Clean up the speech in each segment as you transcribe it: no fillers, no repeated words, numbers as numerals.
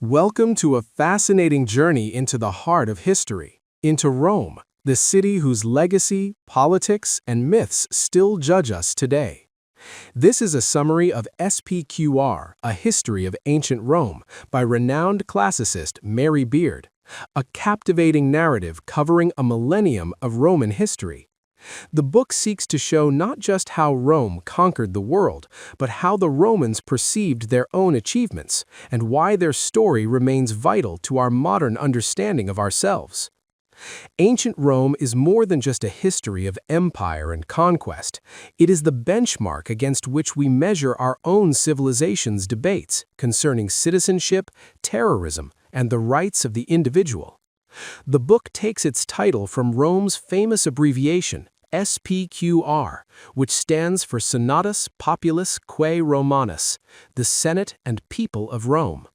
Welcome to a fascinating journey into the heart of history, into Rome, the city whose legacy, politics, and myths still judge us today. This is a summary of SPQR, A History of Ancient Rome, by renowned classicist Mary Beard, a captivating narrative covering a millennium of Roman history. The book seeks to show not just how Rome conquered the world, but how the Romans perceived their own achievements and why their story remains vital to our modern understanding of ourselves. Ancient Rome is more than just a history of empire and conquest. It is the benchmark against which we measure our own civilization's debates concerning citizenship, terrorism, and the rights of the individual. The book takes its title from Rome's famous abbreviation, SPQR, which stands for Senatus Populus Quae Romanus, the Senate and People of Rome.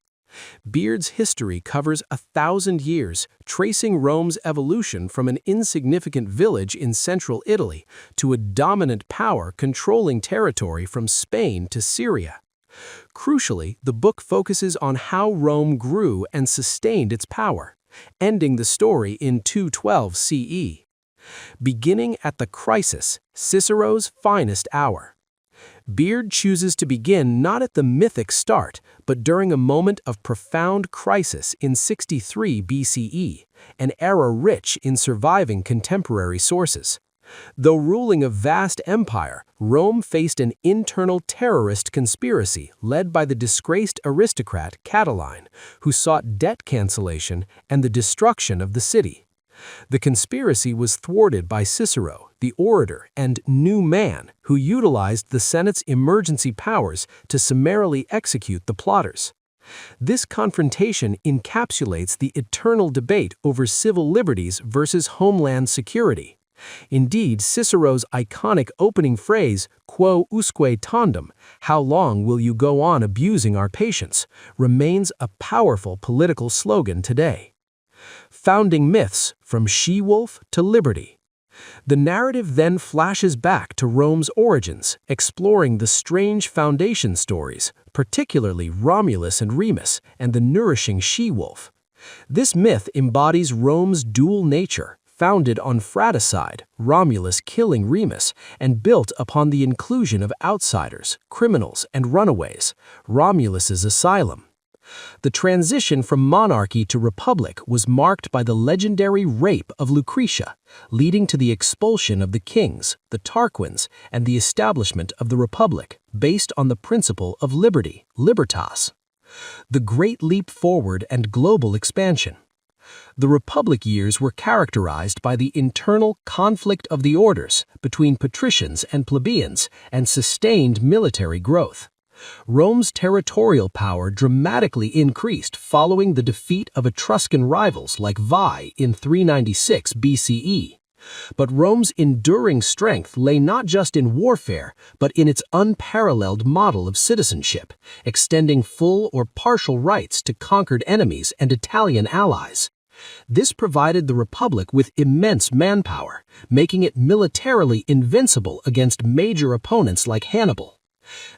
Beard's history covers 1,000 years, tracing Rome's evolution from an insignificant village in central Italy to a dominant power controlling territory from Spain to Syria. Crucially, the book focuses on how Rome grew and sustained its power, ending the story in 212 CE. Beginning at the crisis, Cicero's finest hour. Beard chooses to begin not at the mythic start, but during a moment of profound crisis in 63 BCE, an era rich in surviving contemporary sources. Though ruling a vast empire, Rome faced an internal terrorist conspiracy led by the disgraced aristocrat Catiline, who sought debt cancellation and the destruction of the city. The conspiracy was thwarted by Cicero, the orator and new man, who utilized the Senate's emergency powers to summarily execute the plotters. This confrontation encapsulates the eternal debate over civil liberties versus homeland security. Indeed, Cicero's iconic opening phrase, quo usque tandem, how long will you go on abusing our patience, remains a powerful political slogan today. Founding myths from she-wolf to liberty. The narrative then flashes back to Rome's origins, exploring the strange foundation stories, particularly Romulus and Remus and the nourishing she-wolf. This myth embodies Rome's dual nature, founded on fratricide, Romulus killing Remus, and built upon the inclusion of outsiders, criminals, and runaways, Romulus's asylum. The transition from monarchy to republic was marked by the legendary rape of Lucretia, leading to the expulsion of the kings, the Tarquins, and the establishment of the republic, based on the principle of liberty, libertas. The Great Leap Forward and global expansion. The Republic years were characterized by the internal conflict of the orders between patricians and plebeians and sustained military growth. Rome's territorial power dramatically increased following the defeat of Etruscan rivals like Veii in 396 BCE. But Rome's enduring strength lay not just in warfare, but in its unparalleled model of citizenship, extending full or partial rights to conquered enemies and Italian allies. This provided the Republic with immense manpower, making it militarily invincible against major opponents like Hannibal.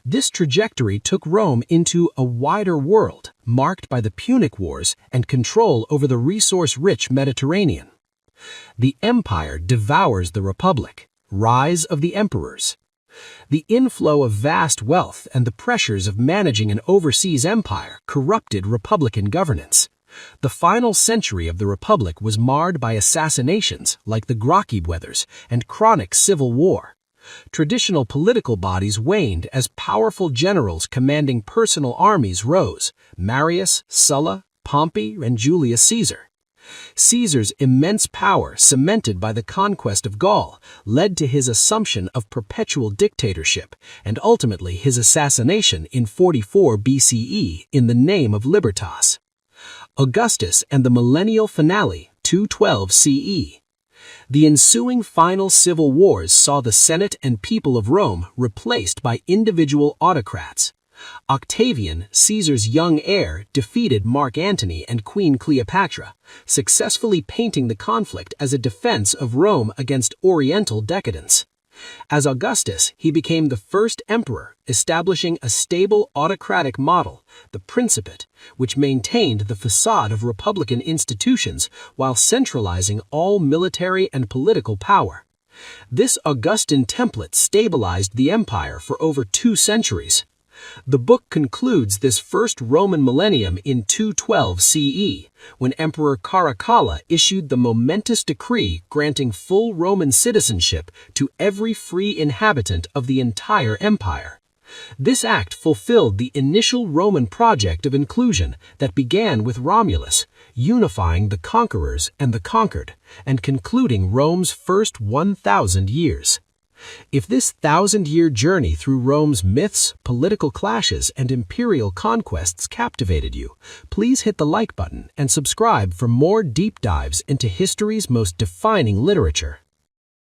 This trajectory took Rome into a wider world, marked by the Punic Wars and control over the resource-rich Mediterranean. The empire devours the Republic. Rise of the emperors. The inflow of vast wealth and the pressures of managing an overseas empire corrupted republican governance. The final century of the Republic was marred by assassinations like the Gracchi brothers and chronic civil war. Traditional political bodies waned as powerful generals commanding personal armies rose: Marius, Sulla, Pompey, and Julius Caesar. Caesar's immense power, cemented by the conquest of Gaul, led to his assumption of perpetual dictatorship and ultimately his assassination in 44 BCE in the name of libertas. Augustus and the millennial finale, 212 CE. The ensuing final civil wars saw the Senate and people of Rome replaced by individual autocrats. Octavian, Caesar's young heir, defeated Mark Antony and Queen Cleopatra, successfully painting the conflict as a defense of Rome against Oriental decadence. As Augustus, he became the first emperor, establishing a stable autocratic model, the Principate, which maintained the facade of republican institutions while centralizing all military and political power. This Augustan template stabilized the empire for over 2 centuries. The book concludes this first Roman millennium in 212 CE, when Emperor Caracalla issued the momentous decree granting full Roman citizenship to every free inhabitant of the entire empire. This act fulfilled the initial Roman project of inclusion that began with Romulus, unifying the conquerors and the conquered, and concluding Rome's first 1,000 years. If this 1,000-year journey through Rome's myths, political clashes, and imperial conquests captivated you, please hit the like button and subscribe for more deep dives into history's most defining literature.